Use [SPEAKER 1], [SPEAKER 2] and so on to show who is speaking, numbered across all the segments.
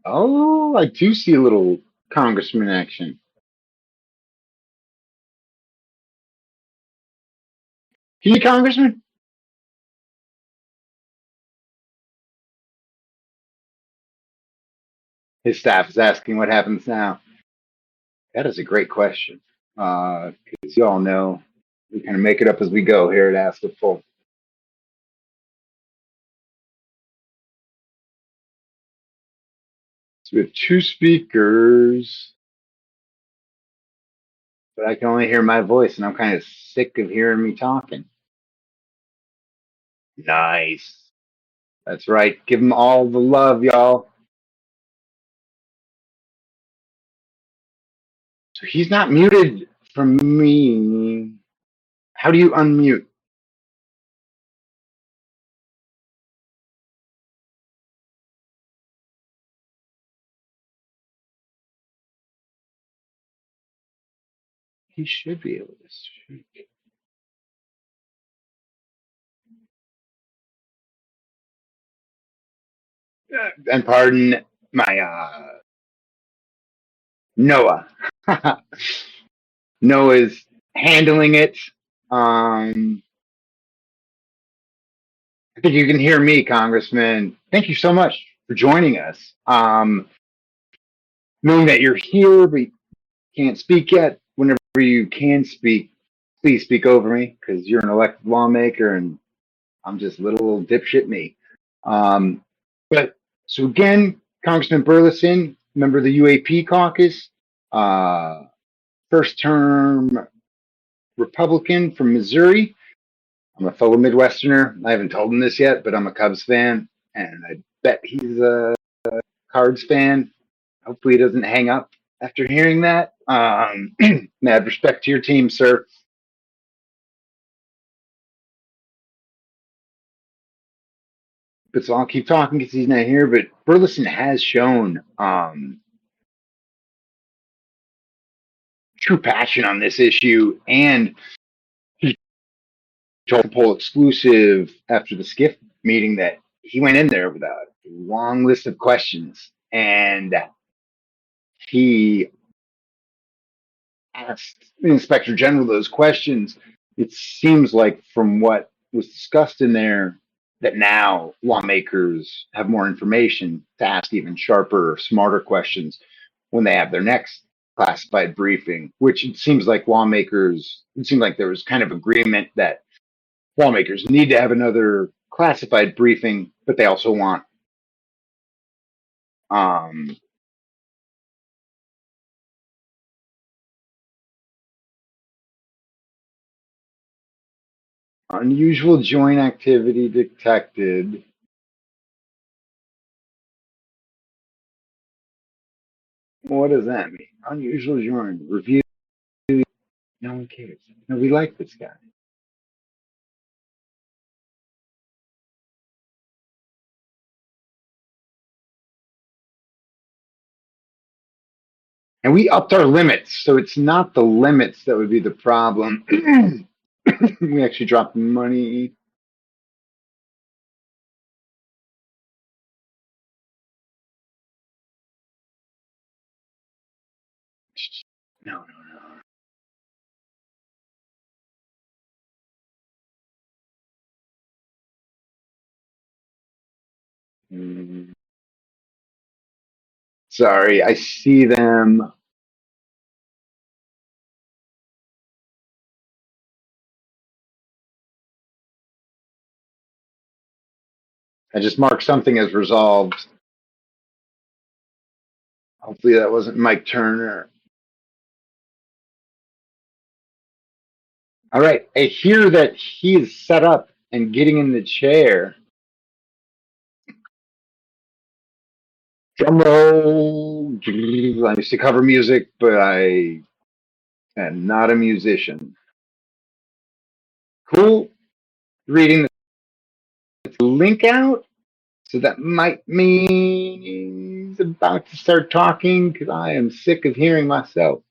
[SPEAKER 1] Oh, I do see a little congressman action. Can you, congressman? His staff is asking what happens now. That is a great question. Because you all know we kind of make it up as we go here at Ask the Full. So we have two speakers, but I can only hear my voice, and I'm kind of sick of hearing me talking. Nice. That's right. Give them all the love, y'all. So he's not muted from me. How do you unmute? He should be able to speak. And pardon my Noah. Noah's handling it. Um, I think you can hear me, Congressman. Thank you so much for joining us. Knowing that you're here but you can't speak yet, whenever you can speak, please speak over me because you're an elected lawmaker and I'm just little dipshit me. Um, but so again, Congressman Burlison, member of the UAP Caucus, uh, first term Republican from Missouri. I'm a fellow Midwesterner. I haven't told him this yet, but I'm a Cubs fan, and I bet he's a Cards fan. Hopefully, he doesn't hang up after hearing that. Mad respect to your team, sir. But so I'll keep talking because he's not here. But Burleson has shown true passion on this issue, and he told the poll exclusive after the SCIF meeting that he went in there with a long list of questions, and he asked the inspector general those questions. It seems like from what was discussed in there that now lawmakers have more information to ask even sharper or smarter questions when they have their next classified briefing, which it seems like it seemed like there was kind of agreement that lawmakers need to have another classified briefing, but they also want um, unusual joint activity detected. What does that mean? Unusual joint review. No one cares. No, we like this guy. And we upped our limits, so it's not the limits that would be the problem. We actually dropped money. No, no, no. Sorry, I see them. I just marked something as resolved. Hopefully that wasn't Mike Turner. All right, I hear that he is set up and getting in the chair. Drum roll. I used to cover music, but I am not a musician. Cool. Reading the link out. So that might mean he's about to start talking because I am sick of hearing myself.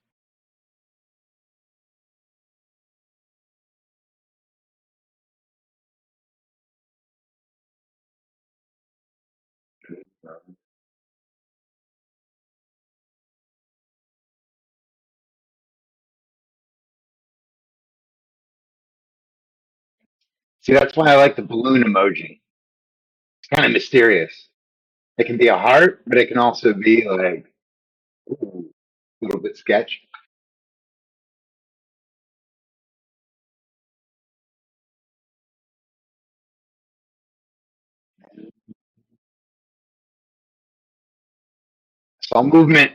[SPEAKER 1] See, that's why I like the balloon emoji. It's kind of mysterious. It can be a heart, but it can also be like ooh, a little bit sketch. Saw movement.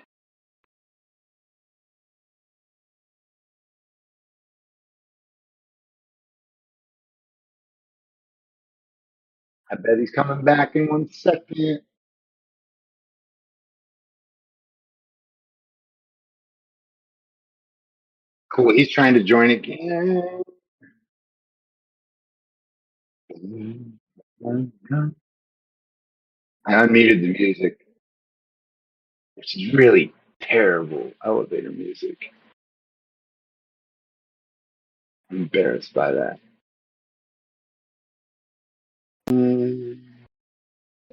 [SPEAKER 1] I bet he's coming back in 1 second. Cool. He's trying to join again. I unmuted the music. It's really terrible elevator music. I'm embarrassed by that.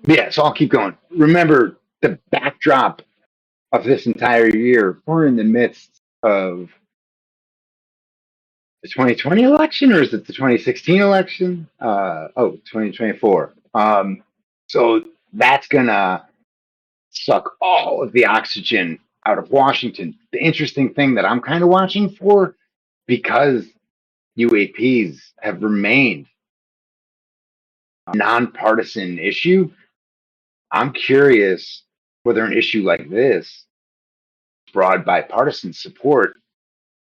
[SPEAKER 1] Yeah, so I'll keep going. Remember the backdrop of this entire year. We're in the midst of the 2020 election, or is it the 2016 election? 2024. So that's gonna suck all of the oxygen out of Washington. The interesting thing that I'm kind of watching for, because UAPs have remained a nonpartisan issue, I'm curious whether an issue like this, broad bipartisan support,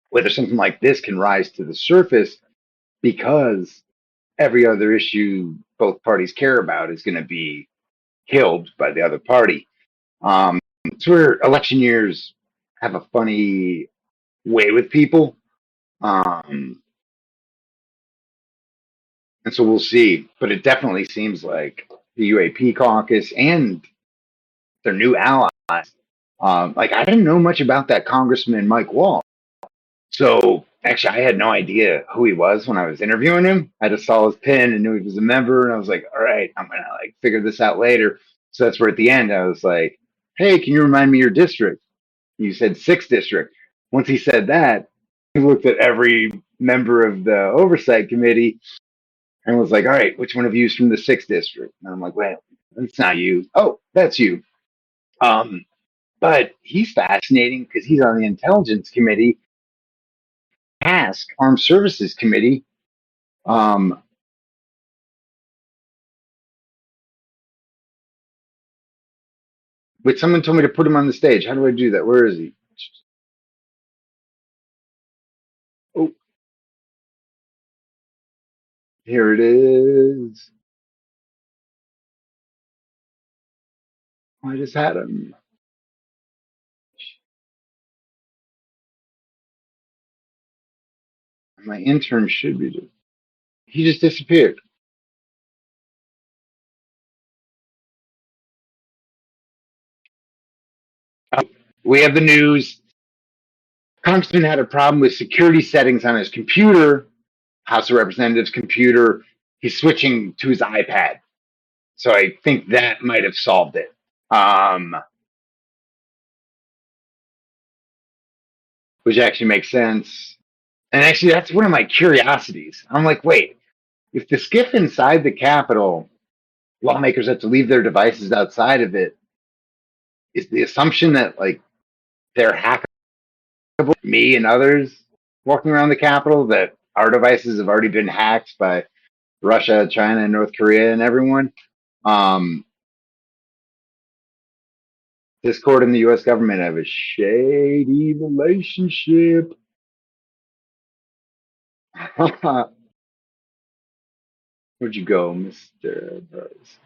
[SPEAKER 1] whether something like this can rise to the surface, because every other issue both parties care about is going to be killed by the other party. It's where election years have a funny way with people. Um, and so we'll see. But it definitely seems like the UAP caucus and their new allies. Like, I didn't know much about that Congressman Mike Wall. So actually, I had no idea who he was when I was interviewing him. I just saw his pin and knew he was a member, and I was like, "All right, I'm gonna like figure this out later." So that's where at the end I was like, "Hey, can you remind me your district?" You said sixth district. Once he said that, he looked at every member of the oversight committee and was like, "All right, which one of you is from the sixth district?" And I'm like, "Well, that's not you. Oh, that's you." Um, but he's fascinating because he's on the intelligence committee, ask armed services committee. Um, but someone told me to put him on the stage. How do I do that? Where is he? Oh, here it is. I just had him. My intern should be. He just disappeared. We have the news. Congressman had a problem with security settings on his computer, House of Representatives computer. He's switching to his iPad. So I think that might have solved it. Um, which actually makes sense. And actually, that's one of my curiosities. I'm like, wait, if the SCIF inside the Capitol, lawmakers have to leave their devices outside of it, is the assumption that like they're hackable, me and others walking around the Capitol, that our devices have already been hacked by Russia, China, North Korea, and everyone. Um, Discord and the U.S. government have a shady relationship. Where'd you go, Mr. Burris?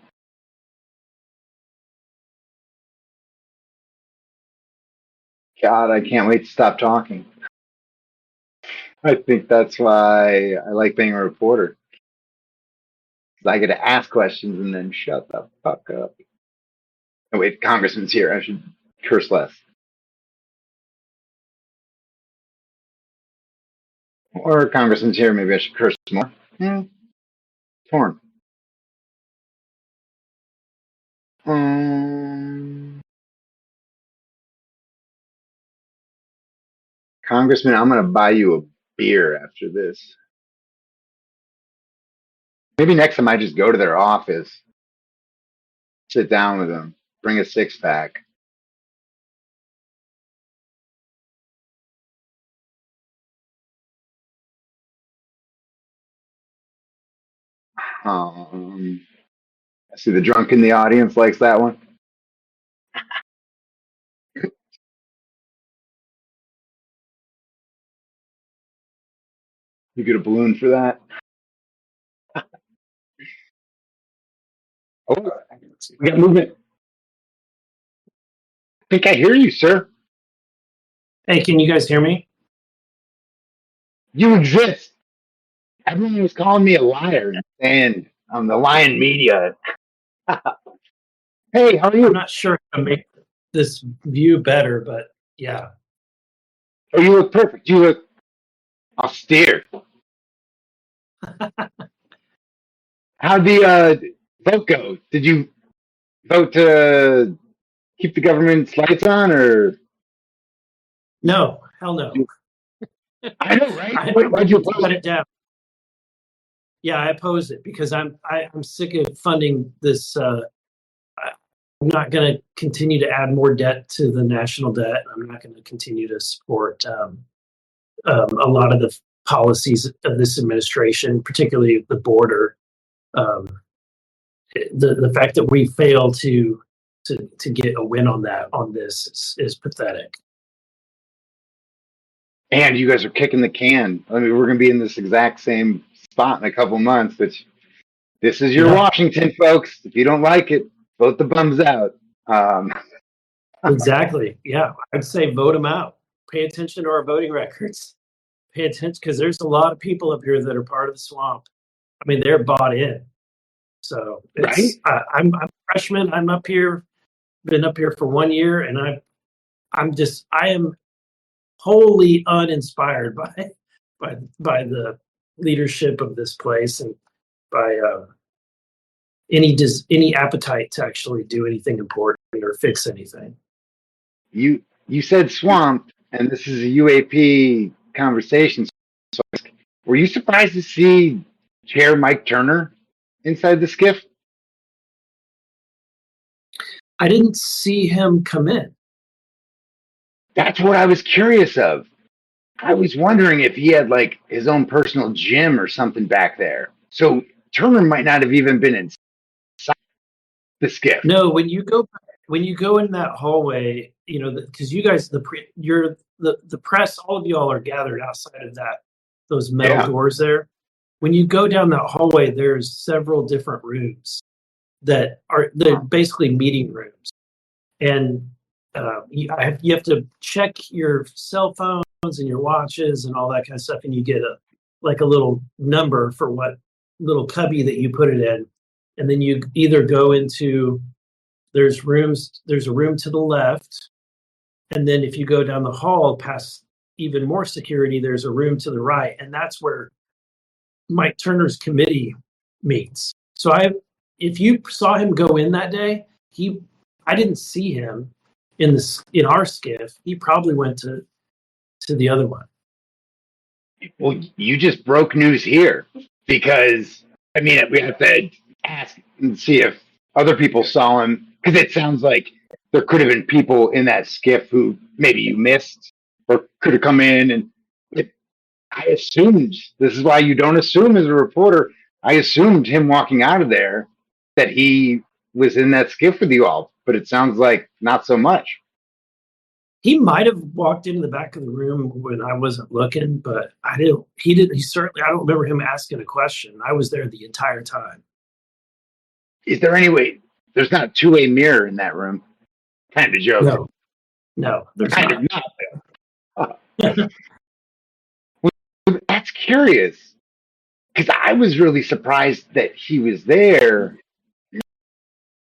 [SPEAKER 1] God, I can't wait to stop talking. I think that's why I like being a reporter. 'Cause I get to ask questions and then shut the fuck up. Oh, wait, Congressman's here. I should curse less. Or Congressman's here. Maybe I should curse more. Yeah, torn. Um, Congressman, I'm going to buy you a beer after this. Maybe next time I just go to their office, sit down with them, bring a six pack. I see the drunk in the audience likes that one. You get a balloon for that? Oh, we got movement. I think I hear you, sir.
[SPEAKER 2] Hey, can you guys hear me?
[SPEAKER 1] You exist. Everyone was calling me a liar and on the Lion Media. Hey, how are
[SPEAKER 2] I'm
[SPEAKER 1] you?
[SPEAKER 2] not sure how to make this view better, but yeah.
[SPEAKER 1] Oh, you look perfect. You look austere. How'd the vote go? Did you vote to keep the government's lights on, or?
[SPEAKER 2] No, hell no.
[SPEAKER 1] I know, right?
[SPEAKER 2] I
[SPEAKER 1] Why'd you oppose
[SPEAKER 2] shut
[SPEAKER 1] it?
[SPEAKER 2] it down. Yeah, I oppose it because I'm sick of funding this. I'm not going to continue to add more debt to the national debt. I'm not going to continue to support a lot of the policies of this administration, particularly the border. Um, the fact that we fail to get a win on this is pathetic.
[SPEAKER 1] And you guys are kicking the can. I mean, we're going to be in this exact same spot in a couple months. But this is your Washington, folks. If you don't like it, vote the bums out.
[SPEAKER 2] Exactly. Yeah, I'd say vote them out. Pay attention to our voting records. Pay attention because there's a lot of people up here that are part of the swamp. I mean, they're bought in. So it's
[SPEAKER 1] right?
[SPEAKER 2] I'm a freshman. I'm up here, been up here for 1 year, and I am wholly uninspired by the leadership of this place and by any appetite to actually do anything important or fix anything.
[SPEAKER 1] You said swamp, and this is a UAP conversation. So were you surprised to see Chair Mike Turner inside the SCIF?
[SPEAKER 2] I didn't see him come in.
[SPEAKER 1] That's what I was curious of. I was wondering if he had like his own personal gym or something back there. So Turner might not have even been inside the SCIF.
[SPEAKER 2] No, when you go in that hallway, you know, because you guys, the press, all of y'all are gathered outside of those metal doors there. When you go down that hallway, there's several different rooms they're basically meeting rooms, and you have to check your cell phones and your watches and all that kind of stuff, and you get a little number for what little cubby that you put it in, and then you either go into there's a room to the left, and then if you go down the hall past even more security, there's a room to the right, and that's where Mike Turner's committee meets. So if you saw him go in that day, I didn't see him in our SCIF. He probably went to the other one.
[SPEAKER 1] Well, you just broke news here, because I mean, we have to ask and see if other people saw him, because it sounds like there could have been people in that SCIF who maybe you missed or could have come in. And I assumed, this is why you don't assume as a reporter, I assumed him walking out of there that he was in that SCIF with you all, but it sounds like not so much.
[SPEAKER 2] He might have walked into the back of the room when I wasn't looking, but he certainly, I don't remember him asking a question. I was there the entire time.
[SPEAKER 1] Is there any way, there's not a two-way mirror in that room? Kind of joke.
[SPEAKER 2] No, there's
[SPEAKER 1] kind not. Well, that's curious, because I was really surprised that he was there.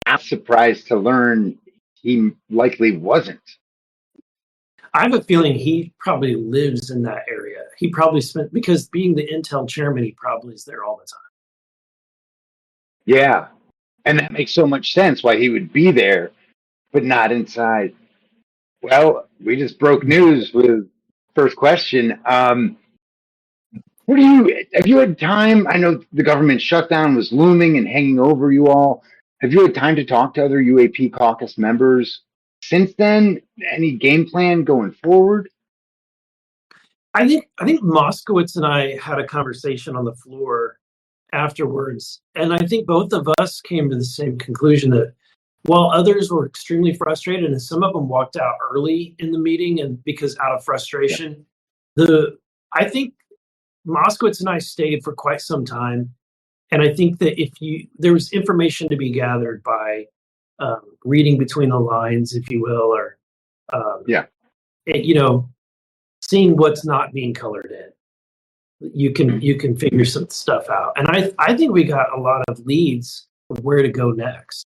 [SPEAKER 1] I'm surprised to learn he likely wasn't.
[SPEAKER 2] I have a feeling he probably lives in that area. He probably because being the Intel chairman, he probably is there all the time.
[SPEAKER 1] Yeah. And that makes so much sense why he would be there, but not inside. Well, we just broke news with first question. Have you had time? I know the government shutdown was looming and hanging over you all. Have you had time to talk to other UAP caucus members since then? Any game plan going forward?
[SPEAKER 2] I think Moskowitz and I had a conversation on the floor afterwards, and I think both of us came to the same conclusion that while others were extremely frustrated and some of them walked out early in the meeting and because out of
[SPEAKER 1] Yeah.
[SPEAKER 2] frustration, the I think Moskowitz and I stayed for quite some time. And I think that there was information to be gathered by reading between the lines, if you will, or
[SPEAKER 1] Yeah.
[SPEAKER 2] you know, seeing what's not being colored in. You can figure some stuff out, and I think we got a lot of leads of where to go next.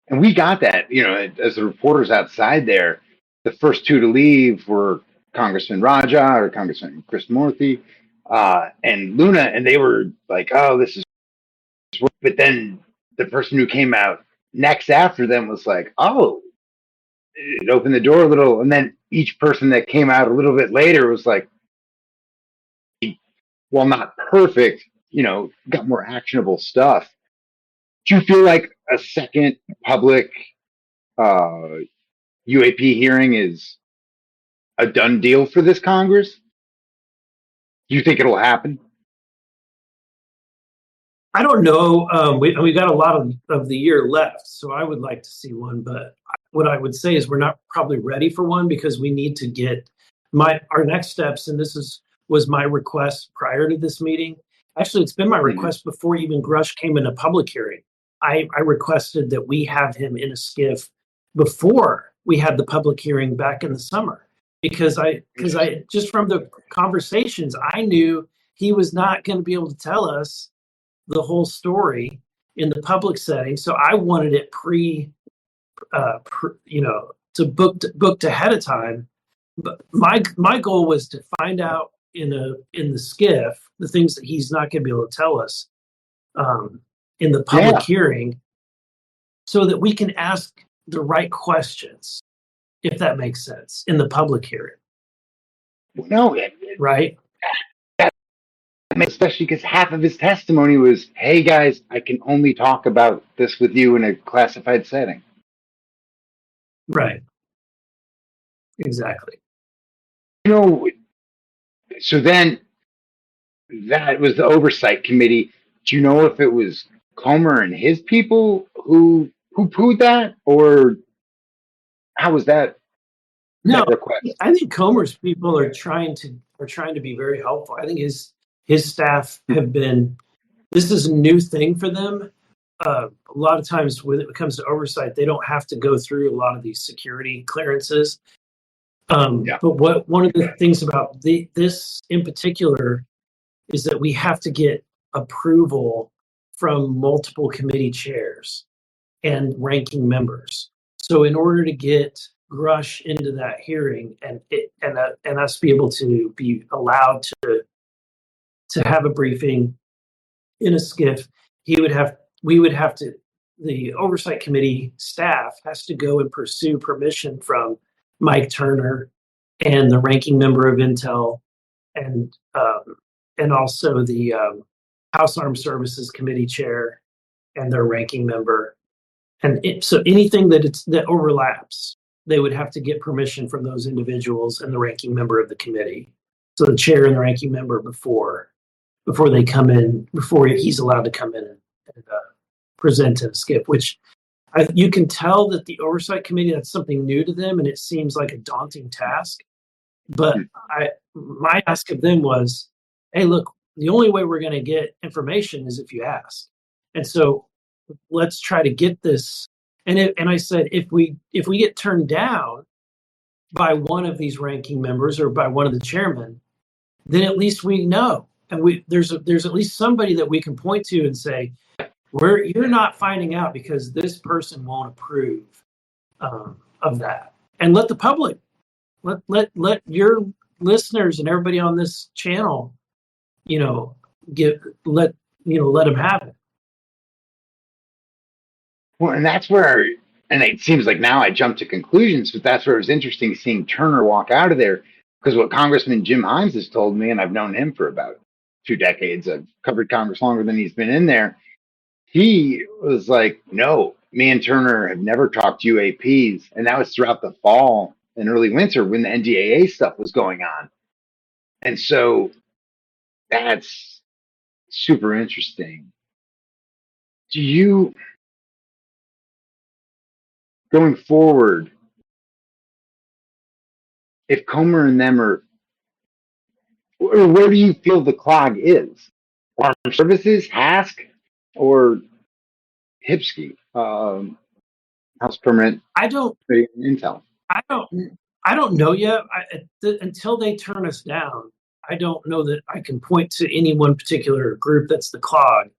[SPEAKER 1] And we got that, as the reporters outside there, the first two to leave were Congressman Raja or Congressman Chris Morthy, and Luna, and they were like, oh, this is, but then the person who came out next after them was like, oh, it opened the door a little. And then each person that came out a little bit later was like, well, not perfect, got more actionable stuff. Do you feel like a second public UAP hearing is a done deal for this Congress? Do you think it'll happen?
[SPEAKER 2] I don't know. We got a lot of the year left, so I would like to see one. But what I would say is we're not probably ready for one because we need to get our next steps. And was my request prior to this meeting. Actually, it's been my request before even Grusch came in a public hearing. I requested that we have him in a SCIF before we had the public hearing back in the summer because I just from the conversations I knew he was not going to be able to tell us the whole story in the public setting. So I wanted it booked ahead of time. But my goal was to find out in the SCIF the things that he's not going to be able to tell us in the public hearing, so that we can ask the right questions, if that makes sense, in the public hearing.
[SPEAKER 1] No,
[SPEAKER 2] right.
[SPEAKER 1] Especially because half of his testimony was, hey guys, I can only talk about this with you in a classified setting.
[SPEAKER 2] Right. Exactly.
[SPEAKER 1] So then that was the oversight committee. Do you know if it was Comer and his people who pooed that, or how was that?
[SPEAKER 2] No,
[SPEAKER 1] that request?
[SPEAKER 2] I think Comer's people are trying to be very helpful. I think his staff have been. This is a new thing for them. A lot of times when it comes to oversight, they don't have to go through a lot of these security clearances. But one of the things about this in particular is that we have to get approval from multiple committee chairs and ranking members. So in order to get Grusch into that hearing and us be able to be allowed to have a briefing in a SCIF, we would have to, the oversight committee staff has to go and pursue permission from Mike Turner and the ranking member of Intel and also the House Armed Services Committee chair and their ranking member. And so anything that overlaps, they would have to get permission from those individuals and the ranking member of the committee. So the chair and the ranking member before they come in, before he's allowed to come in and present a SCIF, which you can tell that the oversight committee, that's something new to them, and it seems like a daunting task. But my ask of them was, hey, look, the only way we're going to get information is if you ask. And so let's try to get this. And I said, if we get turned down by one of these ranking members or by one of the chairmen, then at least we know. And there's at least somebody that we can point to and say, you're not finding out because this person won't approve of that. And let the public, let your listeners and everybody on this channel, let them have it.
[SPEAKER 1] Well, and that's where, and it seems like now I jumped to conclusions, but that's where it was interesting seeing Turner walk out of there. Because what Congressman Jim Himes has told me, and I've known him for about 2 decades, I've covered Congress longer than he's been in there. He was like, no, me and Turner have never talked UAPs. And that was throughout the fall and early winter when the NDAA stuff was going on. And so that's super interesting. Do you, going forward, if Comer and them are, or where do you feel the clog is? Armed Services, HASC, or HIPSCI, House Permanent
[SPEAKER 2] I don't
[SPEAKER 1] Intel?
[SPEAKER 2] I don't know yet. Until they turn us down, I don't know that I can point to any one particular group that's the clog.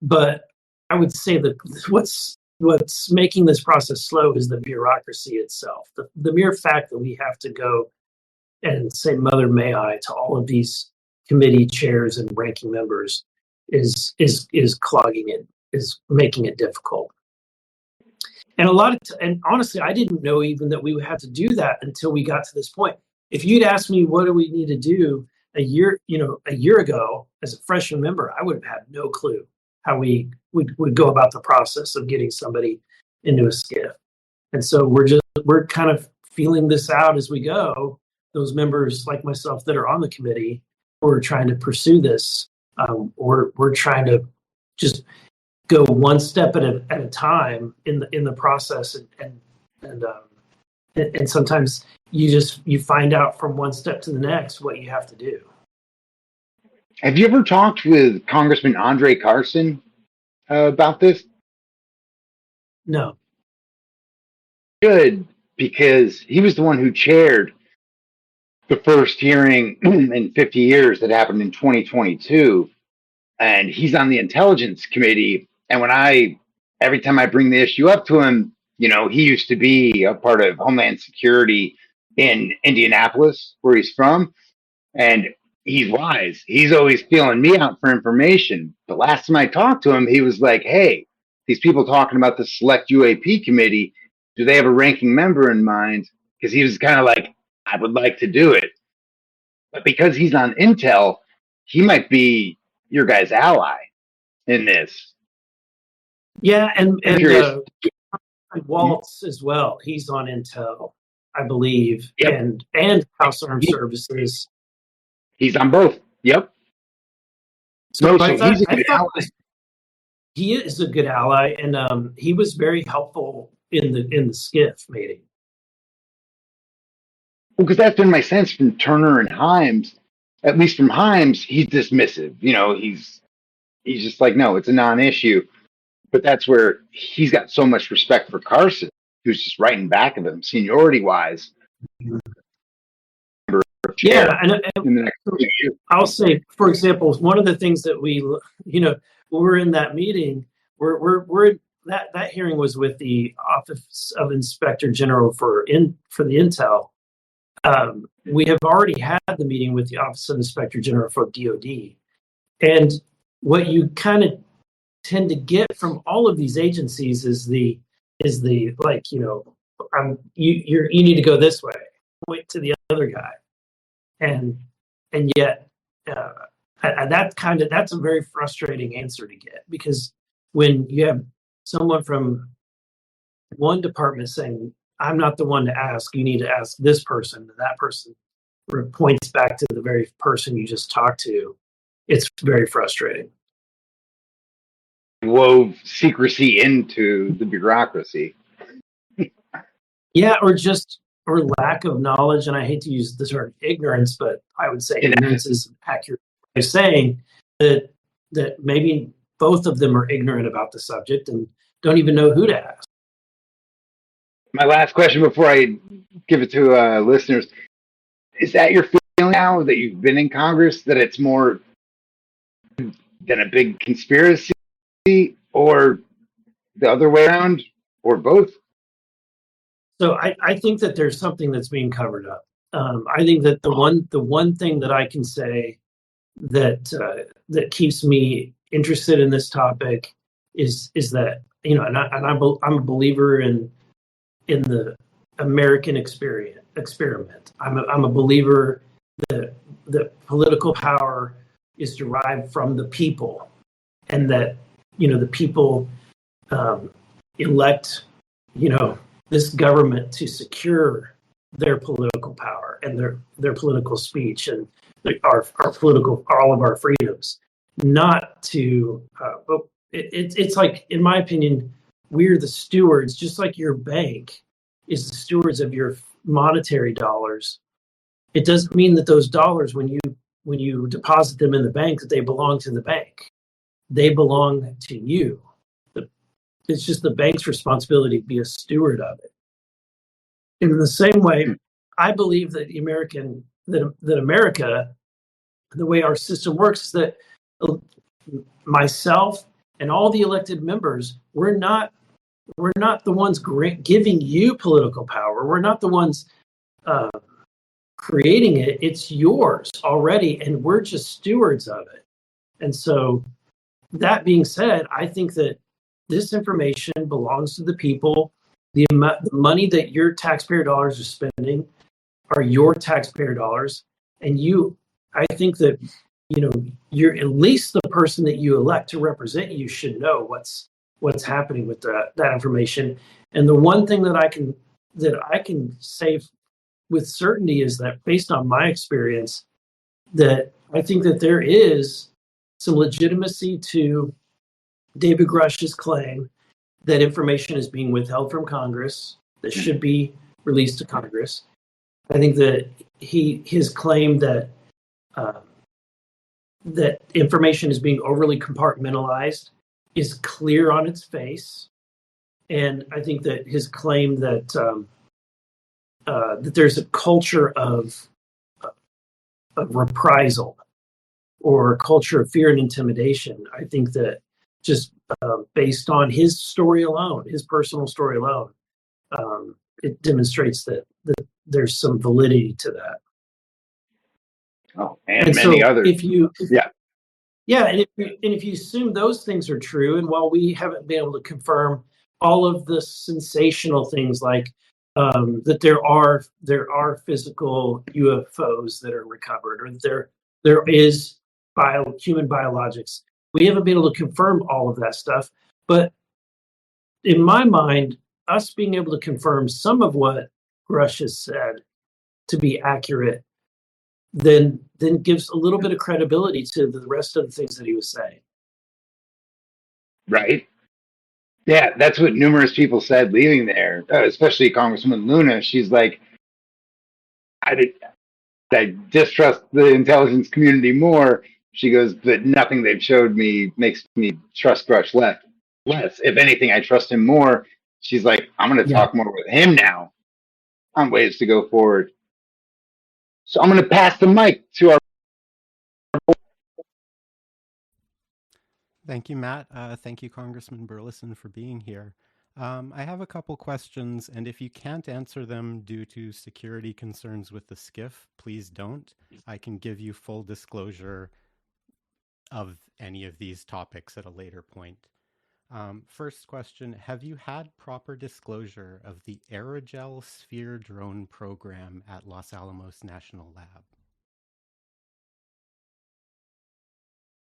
[SPEAKER 2] But I would say that what's making this process slow is the bureaucracy itself. The mere fact that we have to go and say "Mother, may I" to all of these committee chairs and ranking members is clogging it, is making it difficult. And and honestly, I didn't know even that we would have to do that until we got to this point. If you'd asked me what do we need to do a year ago as a freshman member, I would have had no clue how we would go about the process of getting somebody into a SCIF. And so we're kind of feeling this out as we go. Those members like myself that are on the committee who are trying to pursue this, we're trying to just go one step at a time in the process, and sometimes you find out from one step to the next what you have to do.
[SPEAKER 1] Have you ever talked with Congressman Andre Carson about this?
[SPEAKER 2] No.
[SPEAKER 1] Good, because he was the one who chaired the first hearing in 50 years that happened in 2022, and he's on the Intelligence Committee. And every time I bring the issue up to him, he used to be a part of Homeland Security in Indianapolis, where he's from, and he's wise. He's always feeling me out for information. But last time I talked to him, he was like, hey, these people talking about the Select UAP Committee, do they have a ranking member in mind? Because he was kind of like, I would like to do it. But because he's on Intel, he might be your guy's ally in this.
[SPEAKER 2] Yeah, and Waltz as well. He's on Intel, I believe, yep. and House Armed Services.
[SPEAKER 1] He's on both. Yep.
[SPEAKER 2] So he's a good ally. He is a good ally, and he was very helpful in the SCIF meeting.
[SPEAKER 1] Well, because that's been my sense from Turner and Himes. At least from Himes, he's dismissive. He's just like, no, it's a non-issue. But that's where he's got so much respect for Carson, who's just right in back of him, seniority-wise.
[SPEAKER 2] Yeah, and in the next I'll say, for example, one of the things that when we're in that meeting, that hearing was with the Office of Inspector General for the Intel. We have already had the meeting with the Office of Inspector General for DoD, and what you kind of tend to get from all of these agencies is the like, you need to go this way, point to the other guy, and yet that's a very frustrating answer to get, because when you have someone from one department saying, I'm not the one to ask, you need to ask this person, and that person points back to the very person you just talked to, it's very frustrating.
[SPEAKER 1] Wove secrecy into the bureaucracy.
[SPEAKER 2] Yeah, or lack of knowledge, and I hate to use the term ignorance, but I would say ignorance is accurate way of saying that maybe both of them are ignorant about the subject and don't even know who to ask.
[SPEAKER 1] My last question before I give it to listeners, is that your feeling now that you've been in Congress, that it's more than a big conspiracy, or the other way around, or both?
[SPEAKER 2] So I think that there's something that's being covered up. I think that the one thing that I can say that keeps me interested in this topic is that, and I'm a believer in the American experience. experiment. I'm a believer that political power is derived from the people, and that the people elect this government to secure their political power and their political speech and our political, all of our freedoms, not to but it's like, in my opinion, we're the stewards, just like your bank is the stewards of your monetary dollars. It doesn't mean that those dollars, when you deposit them in the bank, that they belong to the bank. They belong to you. It's just the bank's responsibility to be a steward of it. And in the same way, I believe that America, the way our system works, is that myself and all the elected members, we're not the ones giving you political power. We're not the ones creating it. It's yours already, and we're just stewards of it. And so, that being said, I think that this information belongs to the people. The money that your taxpayer dollars are spending are your taxpayer dollars, and I think that you're at least the person that you elect to represent you should know what's happening with that information. And the one thing that I can say with certainty is that, based on my experience, that I think that there is some legitimacy to David Grusch's claim that information is being withheld from Congress that should be released to Congress. I think that his claim that that information is being overly compartmentalized is clear on its face, and I think that his claim that that there's a culture of reprisal or a culture of fear and intimidation, I think that just based on his story alone, his personal story alone, it demonstrates that there's some validity to that.
[SPEAKER 1] Oh, and many
[SPEAKER 2] so
[SPEAKER 1] others.
[SPEAKER 2] And if you assume those things are true, and while we haven't been able to confirm all of the sensational things like that there are physical UFOs that are recovered, or there is human biologics, we haven't been able to confirm all of that stuff. But in my mind, us being able to confirm some of what Grusch has said to be accurate, then gives a little bit of credibility to the rest of the things that he was saying.
[SPEAKER 1] Right. Yeah, that's what numerous people said leaving there, especially Congresswoman Luna. She's like, I distrust the intelligence community more. She goes, but nothing they've showed me makes me trust Grusch less. If anything, I trust him more. She's like, I'm going to talk more with him now on ways to go forward. So I'm going to pass the mic to our.
[SPEAKER 3] Thank you, Matt. Thank you, Congressman Burlison, for being here. I have a couple questions, and if you can't answer them due to security concerns with the SCIF, please don't. I can give you full disclosure of any of these topics at a later point. First question, have you had proper disclosure of the aerogel sphere drone program at Los Alamos National Lab?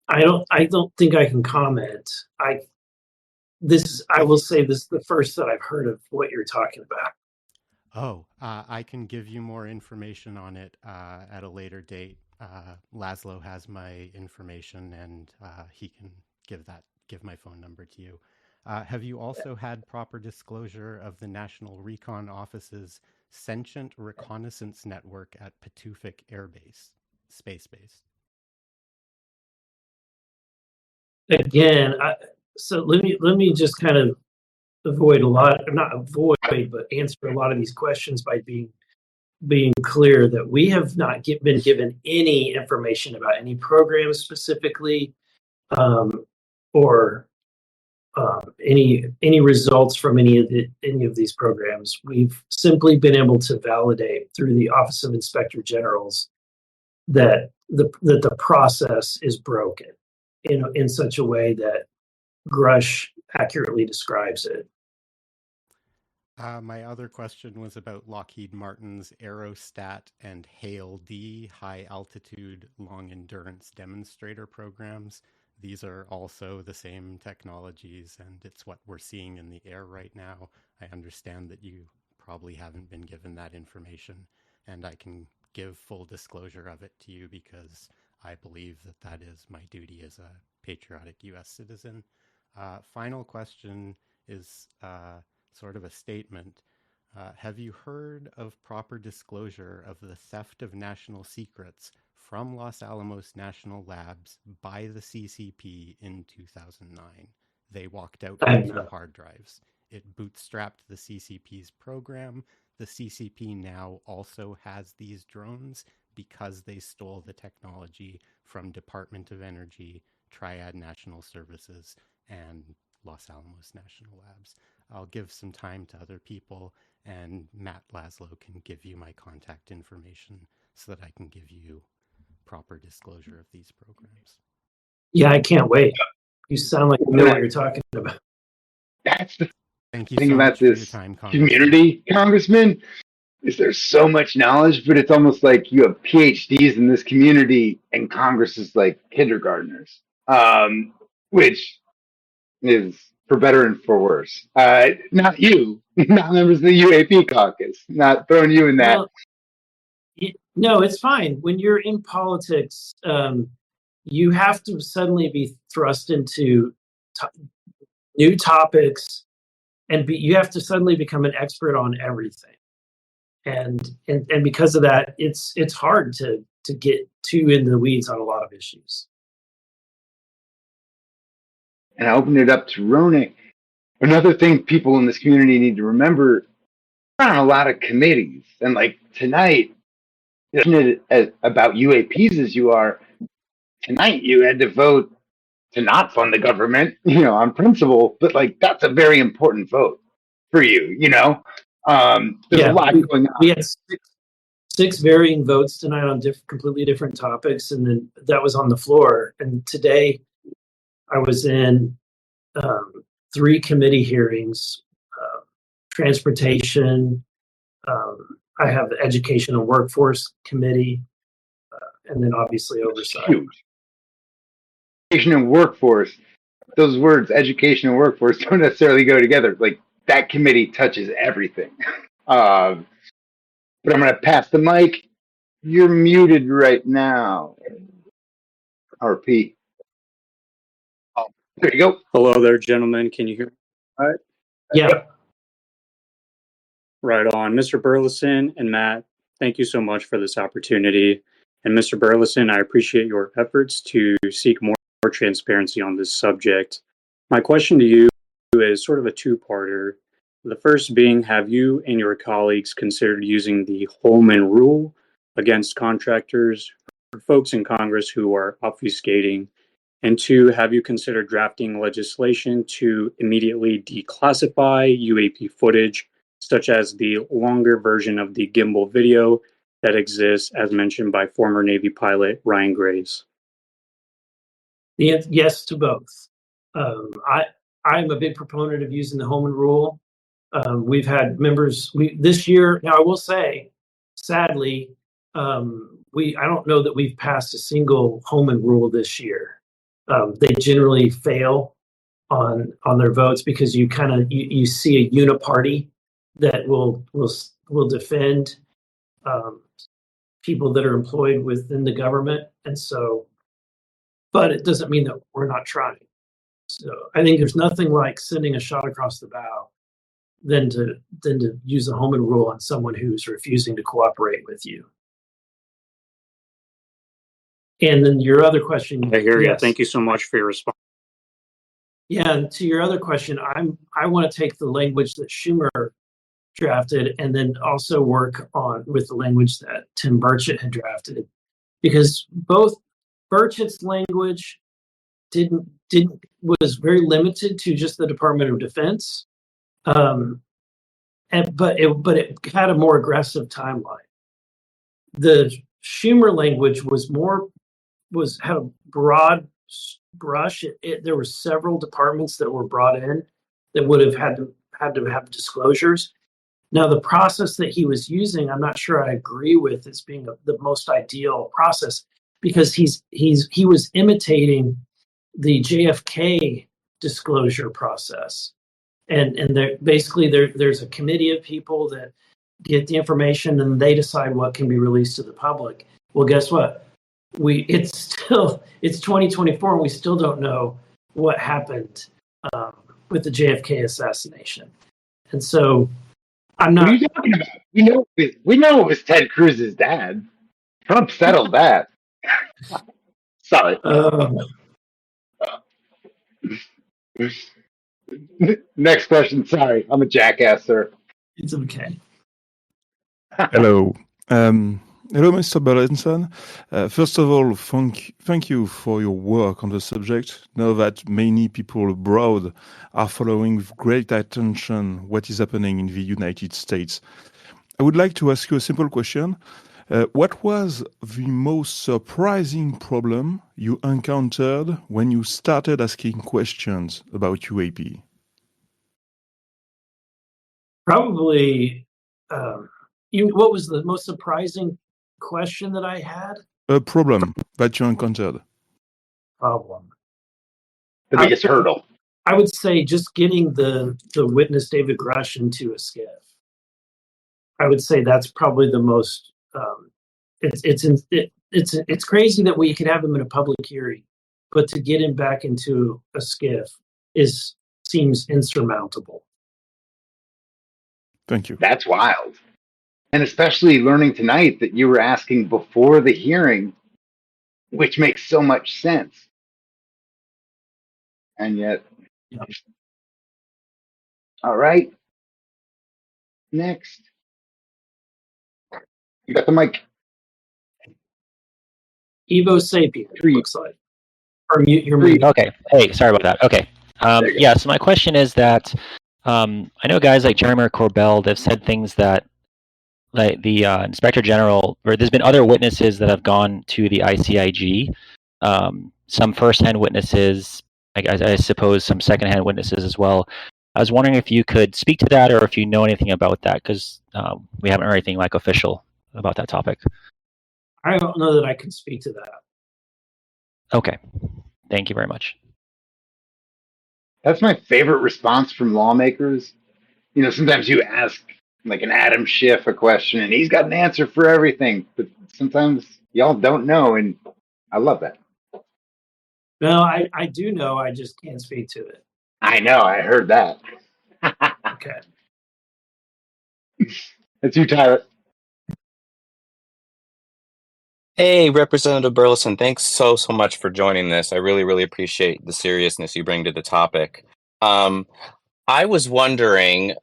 [SPEAKER 2] I don't think I can comment. I will say this is the first that I've heard of what you're talking about.
[SPEAKER 3] Oh, I can give you more information on it at a later date. Laslo has my information, and he can give my phone number to you. Have you also had proper disclosure of the National Recon Office's Sentient Reconnaissance Network at Patufic Air Base, Space Base?
[SPEAKER 2] Again, so let me just kind of answer a lot of these questions by being clear that we have not been given any information about any programs specifically, or any results from any of these programs. We've simply been able to validate through the Office of Inspector Generals that the process is broken in such a way that Grusch accurately describes it.
[SPEAKER 3] My other question was about Lockheed Martin's Aerostat and HALE-D, High Altitude Long Endurance Demonstrator programs. These are also the same technologies, and it's what we're seeing in the air right now. I understand that you probably haven't been given that information, and I can give full disclosure of it to you because I believe that that is my duty as a patriotic U.S. citizen. Final question is sort of a statement. Have you heard of proper disclosure of the theft of national secrets from Los Alamos National Labs by the CCP in 2009? They walked out with 2 hard drives. It bootstrapped the CCP's program. The CCP now also has these drones because they stole the technology from Department of Energy, Triad National Services, and Los Alamos National Labs. I'll give some time to other people, and Matt Laslo can give you my contact information so that I can give you proper disclosure of these programs.
[SPEAKER 2] Yeah, I can't wait. You sound like you know what you're talking about.
[SPEAKER 1] That's the
[SPEAKER 3] Thank you
[SPEAKER 1] thing
[SPEAKER 3] so
[SPEAKER 1] about
[SPEAKER 3] much for your
[SPEAKER 1] this
[SPEAKER 3] time, Congressman.
[SPEAKER 1] community, Congressman, is there's so much knowledge, but it's almost like you have PhDs in this community and Congress is like kindergartners, which is for better and for worse. Not you, not members of the UAP caucus, not throwing you in that.
[SPEAKER 2] Well, no, it's fine. When you're in politics, you have to suddenly be thrust into new topics, and you have to suddenly become an expert on everything. And because of that, it's hard to get too into the weeds on a lot of issues.
[SPEAKER 1] And I opened it up to Ronik. Another thing people in this community need to remember, we're on a lot of committees. And like tonight, about UAPs as you are, tonight you had to vote to not fund the government, on principle, but like that's a very important vote for you, There's a lot going on.
[SPEAKER 2] We had six varying votes tonight on completely different topics, and then that was on the floor. And today I was in 3 committee hearings, transportation, I have the education and workforce committee, and then obviously oversight.
[SPEAKER 1] Huge. Education and workforce, those words, education and workforce, don't necessarily go together. Like that committee touches everything. But I'm going to pass the mic. You're muted right now. RP. Oh, there you go.
[SPEAKER 4] Hello there, gentlemen. Can you hear me? All right.
[SPEAKER 2] Yeah.
[SPEAKER 4] Right on. Mr. Burlison and Matt, thank you so much for this opportunity. And Mr. Burlison, I appreciate your efforts to seek more transparency on this subject. My question to you is sort of a 2-parter. The first being, have you and your colleagues considered using the Holman Rule against contractors or folks in Congress who are obfuscating? And 2, have you considered drafting legislation to immediately declassify UAP footage, such as the longer version of the gimbal video that exists, as mentioned by former Navy pilot Ryan Graves?
[SPEAKER 2] Yes to both. I'm a big proponent of using the Holman Rule. We've had members this year. Now, I will say, sadly, I don't know that we've passed a single Holman Rule this year. They generally fail on their votes because you see a uniparty that will defend people that are employed within the government, and so. But it doesn't mean that we're not trying. So I think there's nothing like sending a shot across the bow than to use the Holman Rule on someone who's refusing to cooperate with you. And then your other question.
[SPEAKER 4] I hear you.
[SPEAKER 2] Yes.
[SPEAKER 4] Thank you so much for your response.
[SPEAKER 2] Yeah, and to your other question, I want to take the language that Schumer drafted and then also work with the language that Tim Burchett had drafted, because both Burchett's language was very limited to just the Department of Defense, but it had a more aggressive timeline. The Schumer language had a broad brush. There were several departments that were brought in that would have had to have disclosures, Now, the process that he was using, I'm not sure I agree with as being the most ideal process, because he was imitating the JFK disclosure process, and there's a committee of people that get the information and they decide what can be released to the public. Well, guess what? It's 2024 and we still don't know what happened with the JFK assassination, and so I'm not.
[SPEAKER 1] What are you talking about? We know it was Ted Cruz's dad. Trump settled that. Sorry. Next question. Sorry, I'm a jackass, sir.
[SPEAKER 2] It's okay.
[SPEAKER 5] Hello. Hello, Mr. Burlison. First of all, thank you for your work on the subject. Now that many people abroad are following with great attention what is happening in the United States. I would like to ask you a simple question. What was the most surprising problem you encountered when you started asking questions about UAP?
[SPEAKER 2] Probably, what was the most surprising question that I had?
[SPEAKER 5] A problem that you encountered.
[SPEAKER 2] Problem.
[SPEAKER 1] The biggest hurdle.
[SPEAKER 2] I would say just getting the witness David Grusch into a SCIF. I would say that's probably the most. It's crazy that we could have him in a public hearing, but to get him back into a SCIF seems insurmountable.
[SPEAKER 5] Thank you.
[SPEAKER 1] That's wild. And especially learning tonight that you were asking before the hearing, which makes so much sense. And yet,
[SPEAKER 2] Yep.
[SPEAKER 1] All right. Next. You got the mic.
[SPEAKER 2] Evo Sapien, it
[SPEAKER 1] Three.
[SPEAKER 2] looks like. Or mute your
[SPEAKER 1] Three.
[SPEAKER 2] mic.
[SPEAKER 6] Okay. Hey, sorry about that. Okay. Yeah, so my question is that I know guys like Jeremy Corbell, they've said things that like the Inspector General, or there's been other witnesses that have gone to the ICIG, some first-hand witnesses, I suppose some second-hand witnesses as well. I was wondering if you could speak to that or if you know anything about that, because we haven't heard anything like official about that topic.
[SPEAKER 2] I don't know that I can speak to that.
[SPEAKER 6] Okay. Thank you very much.
[SPEAKER 1] That's my favorite response from lawmakers. Sometimes you ask like an Adam Schiff a question and he's got an answer for everything, but sometimes y'all don't know, and I love that.
[SPEAKER 2] No, I do know, I just can't speak to it.
[SPEAKER 1] I know, I heard that.
[SPEAKER 2] Okay.
[SPEAKER 1] It's you, Tyler.
[SPEAKER 7] Hey, Representative Burlison, thanks so much for joining this. I really, really appreciate the seriousness you bring to the topic. I was wondering,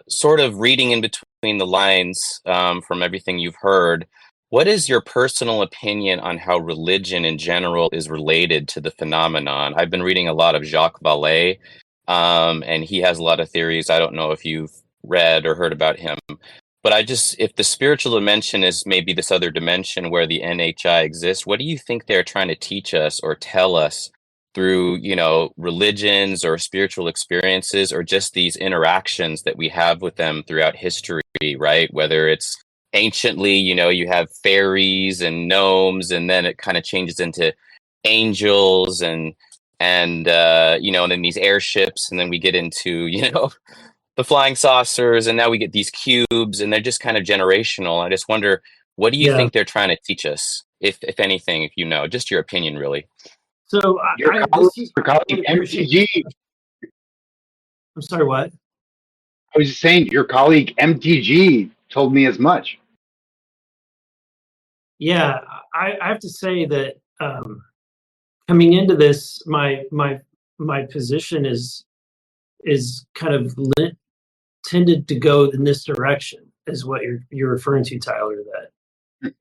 [SPEAKER 7] sort of reading in between the lines from everything you've heard, what is your personal opinion on how religion in general is related to the phenomenon? I've been reading a lot of Jacques Vallée, and he has a lot of theories. I don't know if you've read or heard about him. But if the spiritual dimension is maybe this other dimension where the NHI exists, what do you think they're trying to teach us or tell us through, religions or spiritual experiences, or just these interactions that we have with them throughout history, right? Whether it's anciently, you have fairies and gnomes, and then it kind of changes into angels and then these airships, and then we get into, the flying saucers, and now we get these cubes, and they're just kind of generational. I just wonder, what do you think they're trying to teach us, if anything, if you know, just your opinion, really?
[SPEAKER 2] So
[SPEAKER 1] Your colleague MTG.
[SPEAKER 2] I'm sorry, what?
[SPEAKER 1] I was just saying, your colleague MTG told me as much.
[SPEAKER 2] Yeah, I have to say that coming into this, my position is kind of tended to go in this direction, is what you're referring to, Tyler. That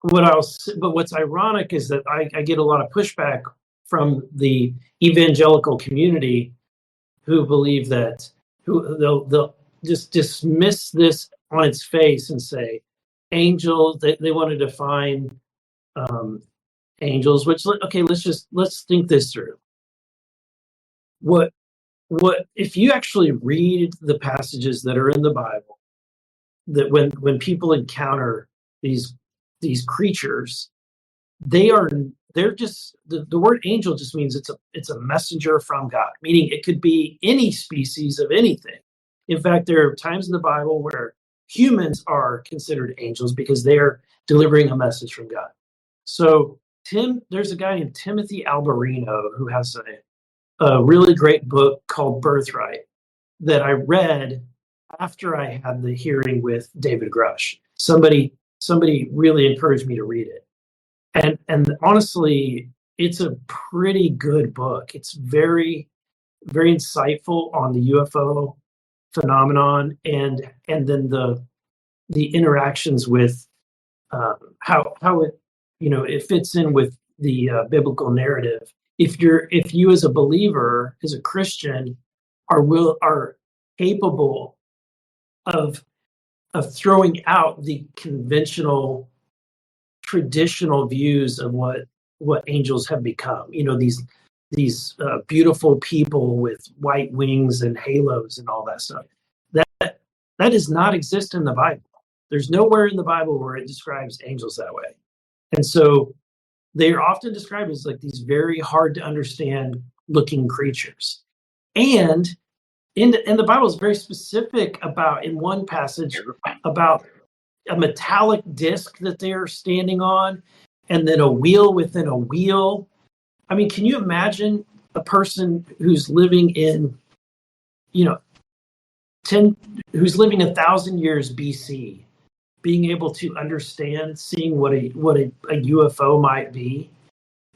[SPEAKER 2] but what's ironic is that I get a lot of pushback from the evangelical community who believe that they'll just dismiss this on its face and say angels. They want to define angels. Which, okay, let's think this through. What what if you actually read the passages that are in the Bible, that when people encounter these creatures, they're just the word angel just means it's a messenger from God, meaning it could be any species of anything. In fact, there are times in the Bible where humans are considered angels because they're delivering a message from God. So there's a guy named Timothy Alberino who has a really great book called Birthright that I read after I had the hearing with David Grusch. Somebody really encouraged me to read it. And honestly, it's a pretty good book. It's very, very insightful on the UFO phenomenon and then the interactions with how it it fits in with the biblical narrative. If you as a believer, as a Christian, are capable of throwing out the conventional, traditional views of what angels have become. These beautiful people with white wings and halos and all that stuff. That does not exist in the Bible. There's nowhere in the Bible where it describes angels that way. And so they are often described as like these very hard to understand looking creatures. And the Bible is very specific about, in one passage, about a metallic disc that they're standing on, and then a wheel within a wheel. I mean, can you imagine a person who's living in, who's living 1,000 years BC, being able to understand, seeing what a UFO might be,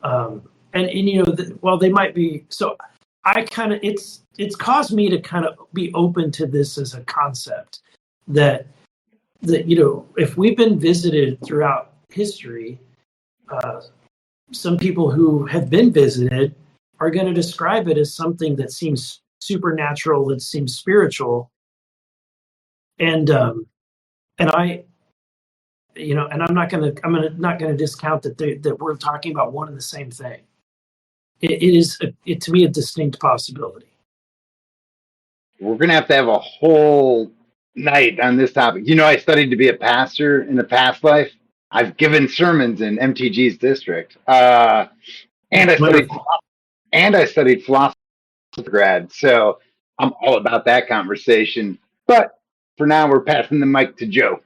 [SPEAKER 2] while they might be so. It's caused me to kind of be open to this as a concept that if we've been visited throughout history, some people who have been visited are going to describe it as something that seems supernatural, that seems spiritual, and I'm not going to discount that we're talking about one and the same thing. It is to me a distinct possibility.
[SPEAKER 1] We're going to have a whole night on this topic. I studied to be a pastor in a past life. I've given sermons in MTG's district, and I studied philosophy grad. So I'm all about that conversation. But for now, we're passing the mic to Joe.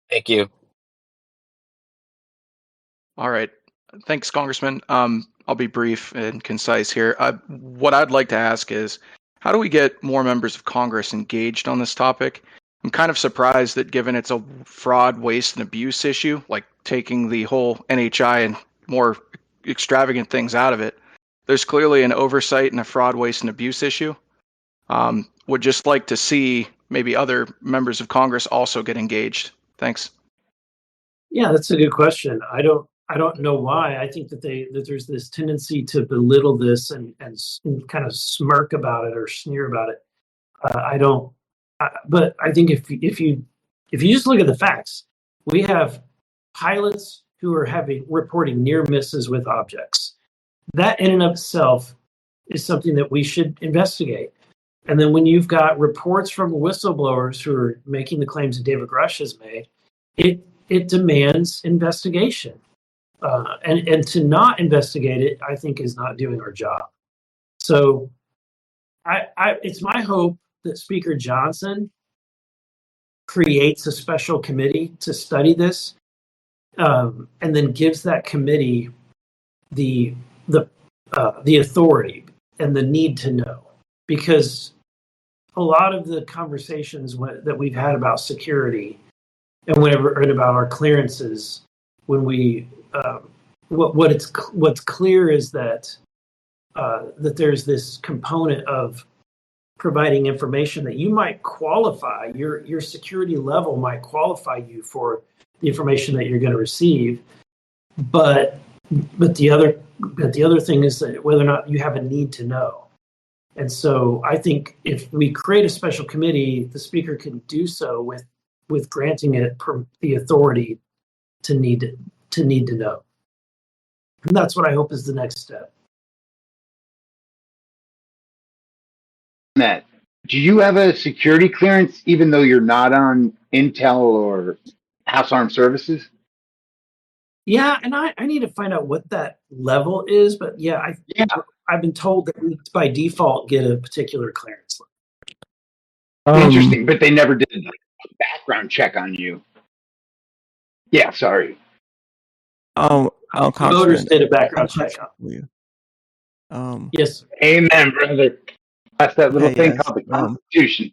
[SPEAKER 7] Thank you.
[SPEAKER 8] All right. Thanks, Congressman. I'll be brief and concise here. What I'd like to ask is, how do we get more members of Congress engaged on this topic? I'm kind of surprised that given it's a fraud, waste, and abuse issue, like taking the whole NHI and more extravagant things out of it, there's clearly an oversight and a fraud, waste, and abuse issue. Would just like to see maybe other members of Congress also get engaged. Thanks.
[SPEAKER 2] Yeah, that's a good question. I don't know why. I think that there's this tendency to belittle this and kind of smirk about it or sneer about it. But I think if you just look at the facts, we have pilots who are reporting near misses with objects. That in and of itself is something that we should investigate. And then when you've got reports from whistleblowers who are making the claims that David Grusch has made, it demands investigation. And to not investigate it, I think, is not doing our job. So it's my hope that Speaker Johnson creates a special committee to study this, and then gives that committee the authority and the need to know. Because a lot of the conversations that we've had about security and about our clearances, when we what's clear is that there's this component of providing information that you might qualify, your security level might qualify you for the information that you're going to receive, but the other thing is that whether or not you have a need to know. And so I think if we create a special committee, the speaker can do so with granting it the authority to need to know. And that's what I hope is the next step.
[SPEAKER 1] that. Do you have a security clearance even though you're not on Intel or House Armed Services?
[SPEAKER 2] Yeah, and I need to find out what that level is, but yeah, I've been told that we by default get a particular clearance level.
[SPEAKER 1] Interesting, but they never did like a background check on you. Yeah, sorry.
[SPEAKER 2] Voters did a background check on
[SPEAKER 9] you.
[SPEAKER 2] Yes.
[SPEAKER 1] Amen, brother. That's that little
[SPEAKER 9] Hey,
[SPEAKER 1] thing
[SPEAKER 9] yes,
[SPEAKER 1] called the Constitution.